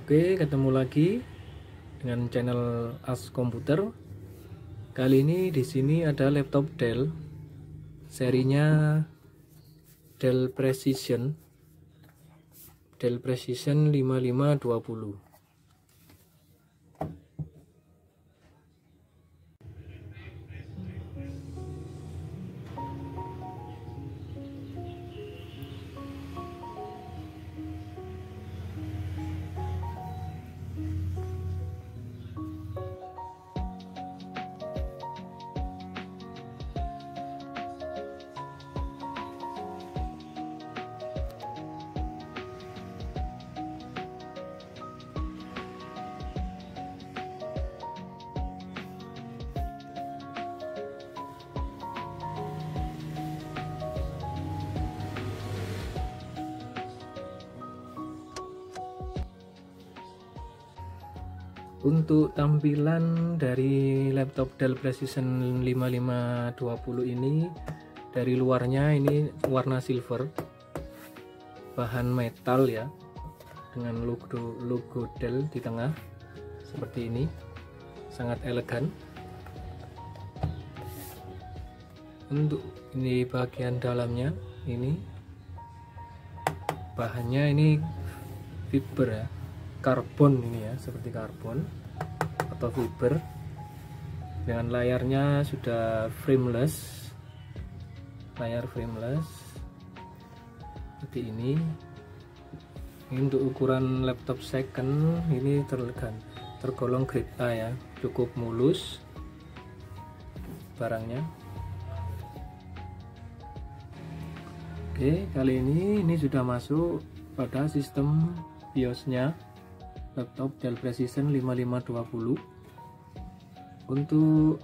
Oke, ketemu lagi dengan channel As Komputer. Kali ini di sini ada laptop Dell, serinya Dell Precision 5520. Untuk tampilan dari laptop Dell Precision 5520 ini, dari luarnya ini warna silver, bahan metal ya, dengan logo Dell di tengah seperti ini, sangat elegan. Untuk ini bagian dalamnya, ini bahannya ini fiber ya, karbon ini ya, seperti karbon atau fiber, dengan layarnya sudah frameless, layar frameless seperti ini. Ini untuk ukuran laptop second, ini tergolong grade A ya, cukup mulus barangnya. Oke, kali ini sudah masuk pada sistem BIOS-nya laptop Dell Precision 5520. Untuk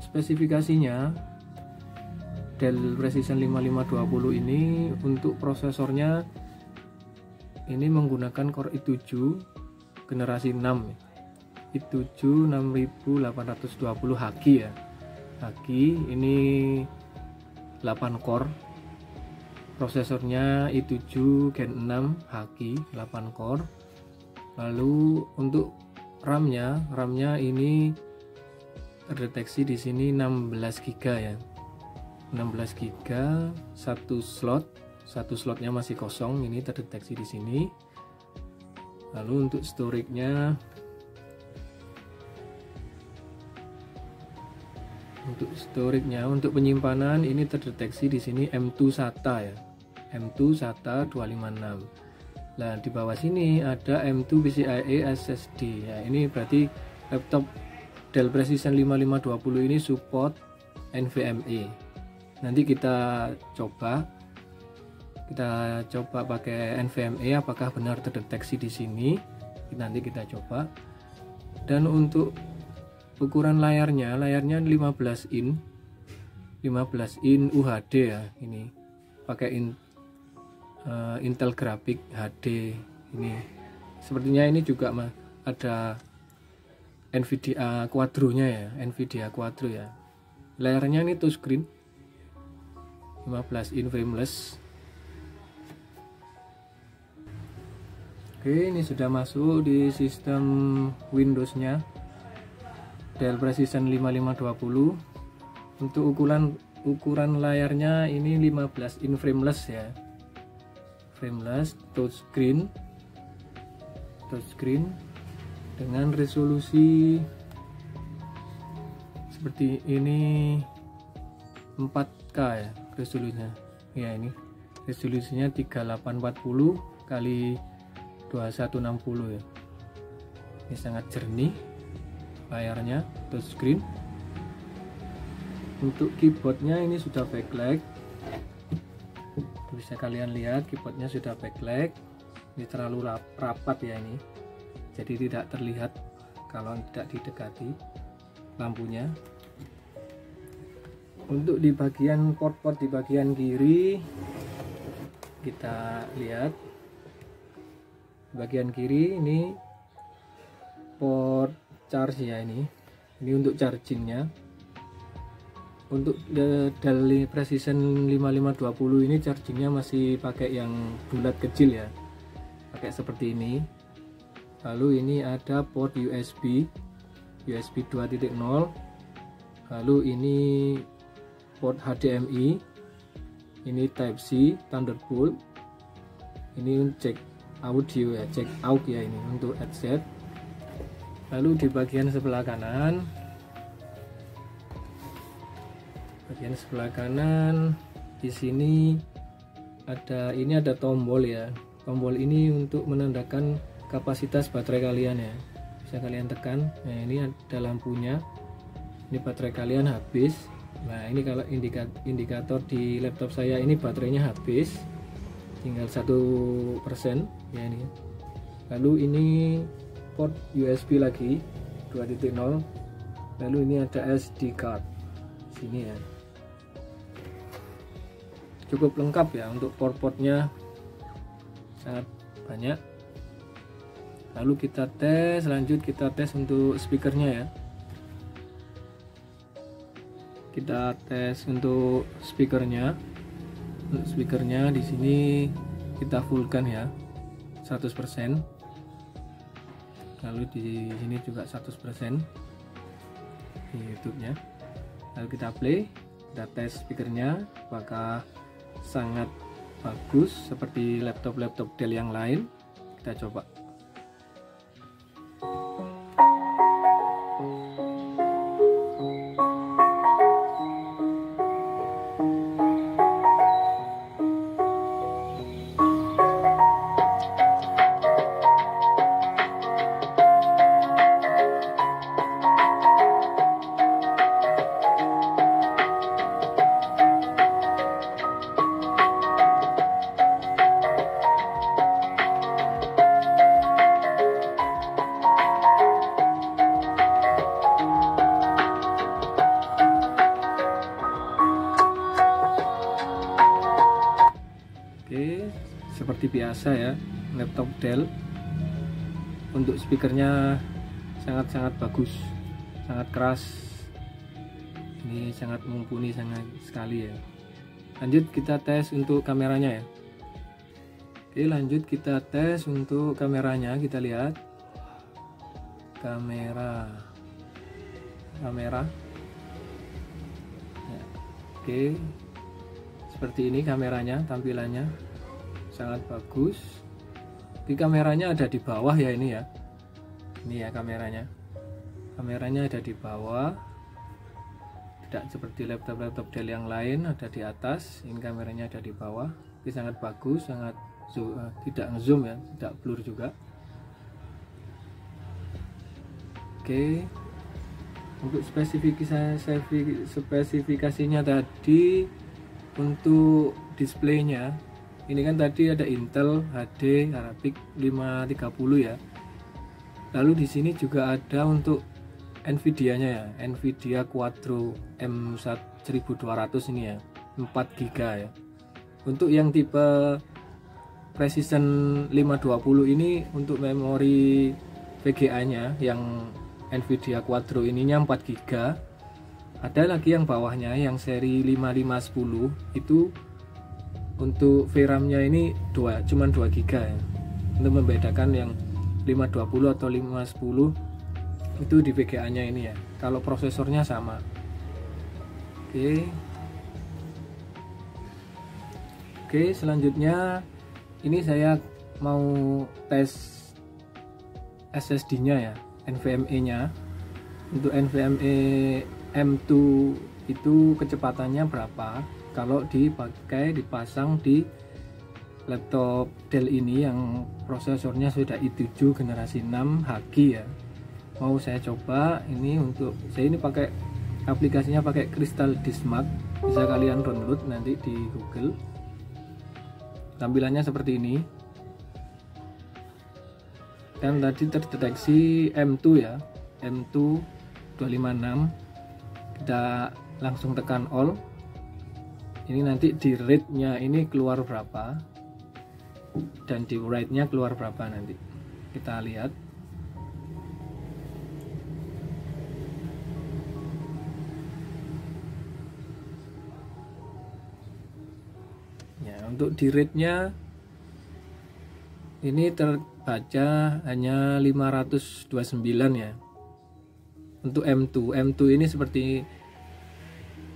spesifikasinya, Dell Precision 5520 ini untuk prosesornya ini menggunakan Core i7 generasi 6, i7 6820 Hz ya. Hz ini 8 core. Prosesornya i7 Gen 6 Hz 8 core. Lalu untuk RAM-nya ini terdeteksi di sini 16 GB ya. 16 GB, satu slotnya masih kosong, ini terdeteksi di sini. Lalu untuk storage-nya, untuk penyimpanan ini terdeteksi di sini M2 SATA ya. M2 SATA 256. Nah, di bawah sini ada M2 PCIe SSD ya. Ini berarti laptop Dell Precision 5520 ini support NVMe. Nanti kita coba pakai NVMe apakah benar terdeteksi di sini. Nanti kita coba. Dan untuk ukuran layarnya 15 in UHD ya. Ini pakai Intel Graphics HD ini. Sepertinya ini juga ada NVIDIA Quadro-nya ya, NVIDIA Quadro ya. Layarnya ini touchscreen, 15 in frameless. Oke, ini sudah masuk di sistem Windows-nya Dell Precision 5520. Untuk ukuran layarnya ini 15 in frameless ya. Frameless touchscreen dengan resolusi seperti ini, 4K ya resolusinya. Ya, ini resolusinya 3840 kali 2160 ya. Ini sangat jernih layarnya, touchscreen. Untuk keyboardnya ini sudah backlight, bisa kalian lihat keyboardnya sudah backlight. Ini terlalu rapat ya, ini jadi tidak terlihat kalau tidak didekati lampunya. Untuk di bagian port di bagian kiri, kita lihat bagian kiri ini port charge ya. Ini untuk chargingnya. Untuk Dell Precision 5520 ini chargingnya masih pakai yang bulat kecil ya, pakai seperti ini. lalu ini ada port USB 2.0, lalu ini port HDMI, ini Type C Thunderbolt, ini cek audio ya, cek AUX ya, ini untuk headset. Lalu di bagian sebelah kanan, di sini ada tombol ya. Tombol ini untuk menandakan kapasitas baterai kalian ya, bisa kalian tekan. Nah, ini ada lampunya, ini baterai kalian habis. Nah, ini kalau indikator di laptop saya ini baterainya habis, tinggal 1% ya ini. Lalu ini port USB lagi 2.0, lalu ini ada SD card sini ya. Cukup lengkap ya, untuk port-portnya sangat banyak. Lalu kita tes, kita tes untuk speakernya ya. Kita tes untuk speakernya. Untuk speakernya di sini kita fullkan ya, 100%. Lalu di sini juga 100% di YouTube-nya. Lalu kita play, kita tes speakernya apakah sangat bagus seperti laptop Dell yang lain. Kita coba. Oke, seperti biasa ya, laptop Dell untuk speakernya sangat-sangat bagus, sangat keras, ini sangat mumpuni sangat sekali ya. Lanjut kita tes untuk kameranya ya. Oke, lanjut kita tes untuk kameranya. Kita lihat kamera ya. Oke, seperti ini kameranya, tampilannya sangat bagus. Di kameranya ada di bawah ya, ini ya. Ini ya kameranya ada di bawah, tidak seperti laptop Dell yang lain ada di atas. Ini kameranya ada di bawah. Ini sangat bagus, sangat tidak ngezoom ya, tidak blur juga. Oke, untuk spesifikasinya tadi, untuk displaynya ini kan tadi ada Intel HD Arabic 530 ya. Lalu di sini juga ada untuk Nvidia-nya ya, Nvidia Quadro M1200 ini ya, 4 GB ya. Untuk yang tipe Precision 520 ini untuk memori VGA-nya yang Nvidia Quadro ininya 4 GB. Ada lagi yang bawahnya yang seri 5510 itu untuk VRAM-nya ini cuma 2 GB ya. Untuk membedakan yang 520 atau 510 itu di VGA-nya ini ya. Kalau prosesornya sama. Oke, selanjutnya ini saya mau tes SSD-nya ya, NVMe-nya. Untuk NVMe M2 itu kecepatannya berapa kalau dipasang di laptop Dell ini yang prosesornya sudah i7 generasi 6 Hg ya. Mau saya coba ini, untuk saya ini pakai aplikasinya pakai Crystal Disk Mark, bisa kalian download nanti di Google. Tampilannya seperti ini. Dan tadi terdeteksi M2 ya, M2 256. Kita langsung tekan all. Ini nanti di read-nya ini keluar berapa dan di write-nya keluar berapa, nanti kita lihat. Ya, untuk di read-nya Ini terbaca hanya 529 ya. Untuk M2 ini seperti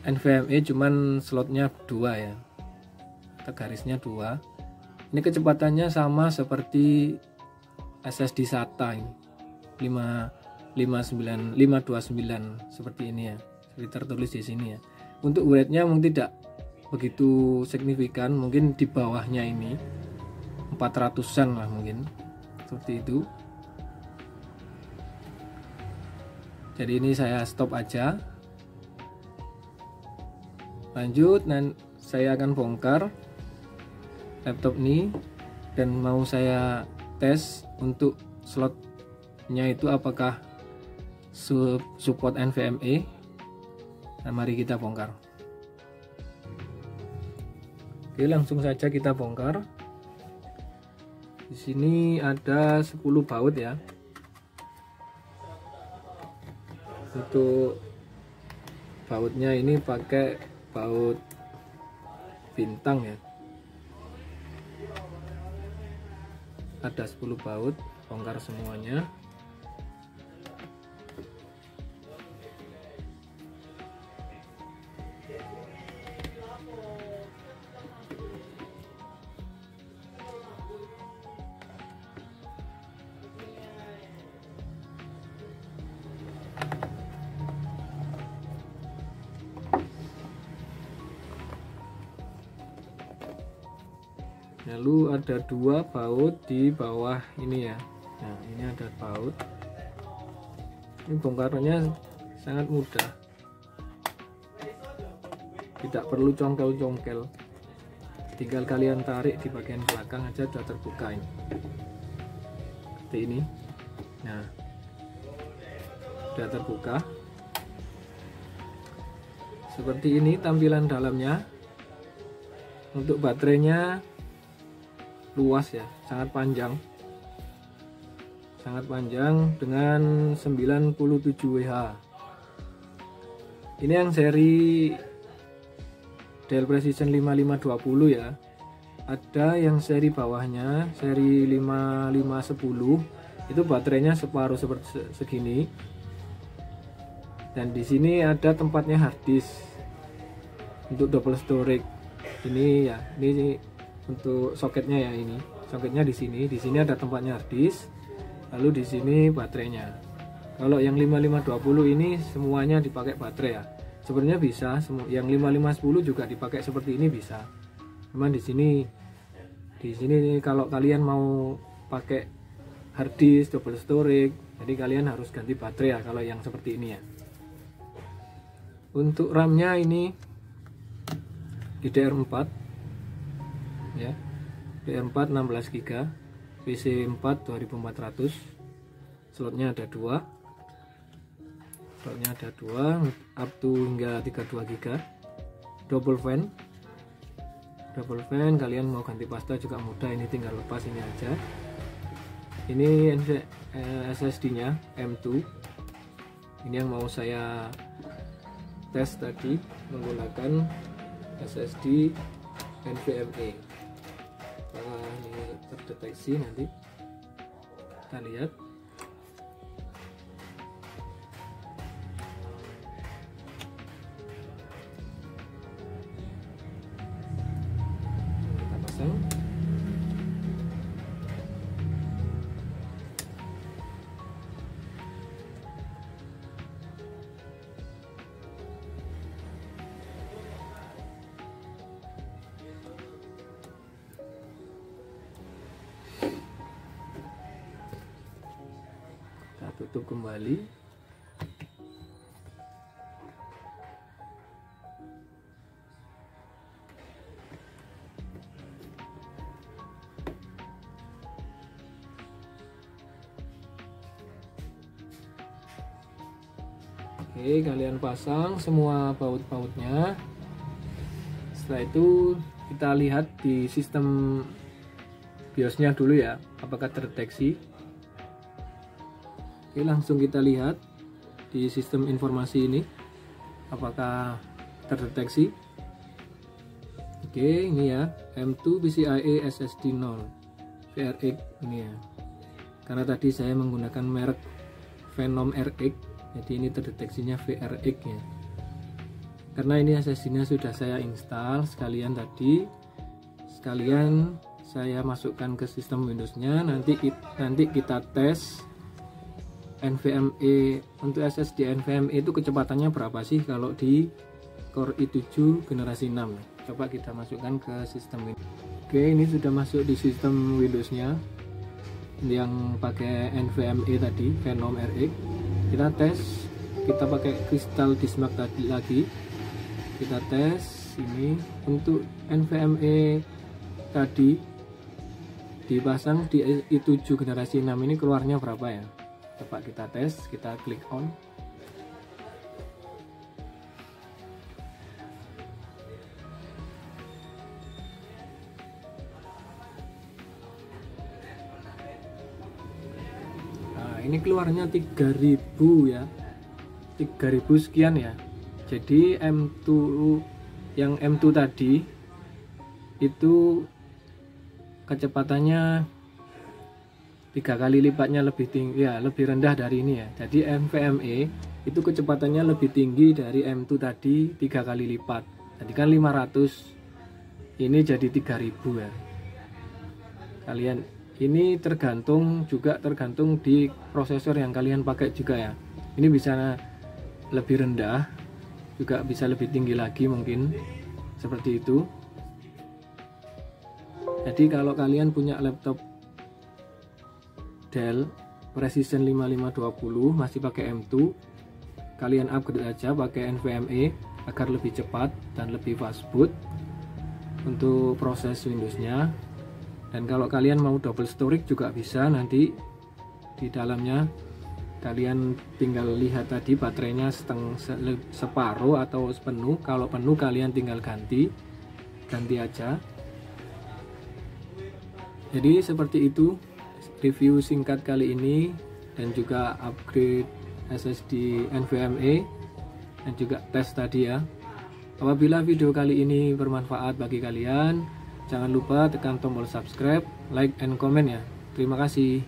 NVMe cuman slotnya 2 ya, garisnya 2. Ini kecepatannya sama seperti SSD SATA ini 529 seperti ini ya, seperti tertulis di sini ya. Untuk weight-nya mungkin tidak begitu signifikan, mungkin di bawahnya ini 400-an lah mungkin, seperti itu. Jadi ini saya stop aja. Lanjut, dan saya akan bongkar laptop ini dan mau saya tes untuk slotnya itu apakah support NVMe. Nah, mari kita bongkar. Oke, langsung saja kita bongkar. Di sini ada 10 baut ya. Untuk bautnya ini pakai baut bintang ya. Ada 10 baut, bongkar semuanya. Lalu ada 2 baut di bawah ini ya. Nah, ini ada baut. Ini bongkarnya sangat mudah, tidak perlu congkel-congkel, tinggal kalian tarik di bagian belakang aja sudah terbuka ini, seperti ini. Nah, sudah terbuka seperti ini tampilan dalamnya. Untuk baterainya luas ya, sangat panjang dengan 97 Wh. Ini yang seri Dell Precision 5520 ya. Ada yang seri bawahnya, seri 5510, itu baterainya separuh seperti segini. Dan di sini ada tempatnya harddisk untuk double storage. Ini ya, ini untuk soketnya ya, ini soketnya di sini ada tempatnya harddisk, lalu di sini baterainya. Kalau yang 5520 ini semuanya dipakai baterai ya. Sebenarnya bisa yang 5510 juga dipakai seperti ini bisa. Cuman di sini kalau kalian mau pakai harddisk double storage, jadi kalian harus ganti baterai ya kalau yang seperti ini ya. Untuk RAM-nya ini DDR4 ya, DDR4 16 GB, PC4 2400, slotnya ada 2, up to hingga 32 GB, double fan, kalian mau ganti pasta juga mudah, ini tinggal lepas ini aja. Ini SSD nya M2, ini yang mau saya tes tadi menggunakan SSD NVMe. Apakah ini terdeteksi, nanti kita lihat. Kita pasang. Tutup kembali. Oke, kalian pasang semua baut-bautnya. Setelah itu kita lihat di sistem BIOS-nya dulu ya, apakah terdeteksi. Oke, langsung kita lihat di sistem informasi ini apakah terdeteksi. Oke, ini ya, M2 PCIe SSD 0. VRX ini ya, karena tadi saya menggunakan merek Venom RX, jadi ini terdeteksinya VRX ya. Karena ini SSD-nya sudah saya install sekalian saya masukkan ke sistem Windows-nya. Nanti kita tes NVMe. Untuk SSD NVMe itu kecepatannya berapa sih kalau di Core i7 generasi 6. Coba kita masukkan ke sistem Windows. Oke, ini sudah masuk di sistem Windows-nya yang pakai NVMe tadi, Venom RX. Kita tes, kita pakai Crystal Diskmark tadi lagi. Kita tes ini untuk NVMe tadi dipasang di i7 generasi 6 ini keluarnya berapa ya. Coba kita tes, kita klik on. Nah, ini keluarnya 3000 ya, 3000 sekian ya. Jadi M2 yang M2 tadi itu kecepatannya 3 kali lipatnya lebih tinggi ya, lebih rendah dari ini ya. Jadi NVMe itu kecepatannya lebih tinggi dari M2 tadi 3 kali lipat. Tadi kan 500, ini jadi 3000 ya. Kalian ini tergantung di prosesor yang kalian pakai juga ya. Ini bisa lebih rendah, juga bisa lebih tinggi lagi mungkin, seperti itu. Jadi kalau kalian punya laptop Dell Precision 5520 masih pakai M2, kalian upgrade aja pakai NVMe agar lebih cepat dan lebih fast boot untuk proses Windows-nya. Dan kalau kalian mau double storage juga bisa, nanti di dalamnya kalian tinggal lihat tadi baterainya separuh atau sepenuh. Kalau penuh kalian tinggal ganti aja. Jadi seperti itu review singkat kali ini, dan juga upgrade SSD NVMe dan juga tes tadi ya. Apabila video kali ini bermanfaat bagi kalian, jangan lupa tekan tombol subscribe, like, and comment ya. Terima kasih.